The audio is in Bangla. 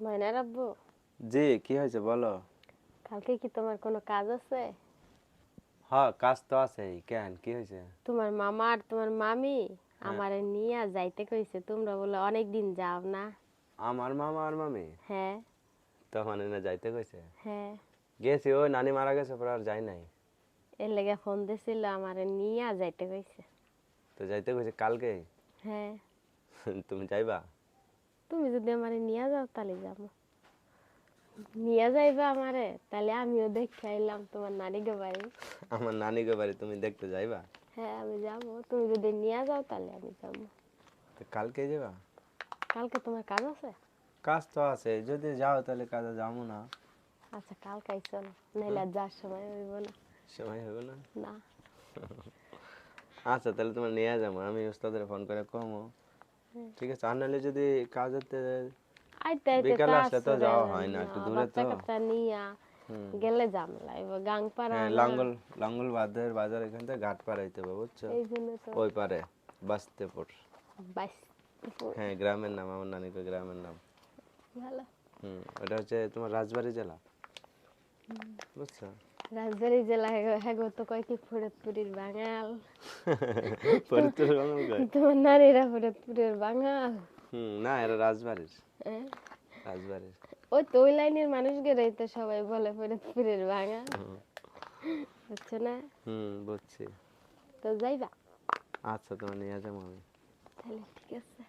ময়নার আব্বু, জি, কি হয়েছে বলো? কালকে কি তোমার কোনো কাজ আছে? হ্যাঁ, কাজ তো আছেই। কেন, কি হয়েছে? তোমার মামা আর তোমার মামি হ্যাঁ, আমারে নিয়ে যাইতে কইছে, তোমরা বলে অনেক দিন যাও না। আমার মামা আর মামি হ্যাঁ। তো মানে না যাইতে কইছে। হ্যাঁ, গেছি, ওই নানি মারা গেছে পর আর যাই নাই। এর লেগে ফোন দিছিল, আমারে নিয়ে যাইতে কইছে। তো যাইতে কইছে কালকে। হ্যাঁ, তুমি যাইবা? তুমি যদি আমারে নিয়ে যাও তাহলে যাবো। নিয়ে যাইবা আমারে, তাহলে আমিও দেখে আইলাম তোমার নানিকে বাড়ি। আমার নানিকে বাড়ি তুমি দেখতে যাইবা? হ্যাঁ, আমি যাবো, তুমি যদি নিয়ে যাও তাহলে আমি যাবো। তো কালকে যাবা? কালকে তোমার কাজ আছে? কাজ তো আছে, যদি যাও তাহলে কাজে যাবো না। আচ্ছা, কালকাই চলো, নাইলে হ্যাঁ, আর যাওয়ার সময় হইব না। সময় হবে না। না। আচ্ছা, তাহলে তোমার নিয়ে যাবো, আমি ওস্তাদের ফোন করে কমো। ঠিক আছে, আর নাহলে যদি কাজ হতে আইতে আইতে বিকালে আসলে তো তারপরে যাওয়া হয় না, একটু দূরে বাচ্চা তো। কাচ্চা নিয়া হুম। গেলে ঝামেলা, এবার গাংপাড়া হ্যাঁ, না। লাঙ্গল বাজার এখান থেকে ঘাট পাড়াইতে হবে, বুঝছো? এই জন্য তো ওই পারে বাস্তেপুর। বাইশ। হ্যাঁ, গ্রামের নাম, আমার নানিকে গ্রামের নাম। ভালো। ওটা হচ্ছে তোমার রাজবাড়ী জেলা, বুঝছো? রাজবাড়ী জেলা, হেগো তো কয় কি ফরিদপুরের বাঙাল। ফরিদপুর বাঙাল কয়? তোমার নারীরা ফরিদপুরের বাঙাল। না, এরা রাজবাড়ির। হ্যাঁ? রাজবাড়ির। ওই তো ওই লাইনের মানুষগুলোই তো সবাই বলে ফরিদপুরের বাঙাল। বুঝছো না? বুঝছি। তো যাইবা? আচ্ছা, তোমার নিয়ে যাবো আমি। তাহলে ঠিক আছে।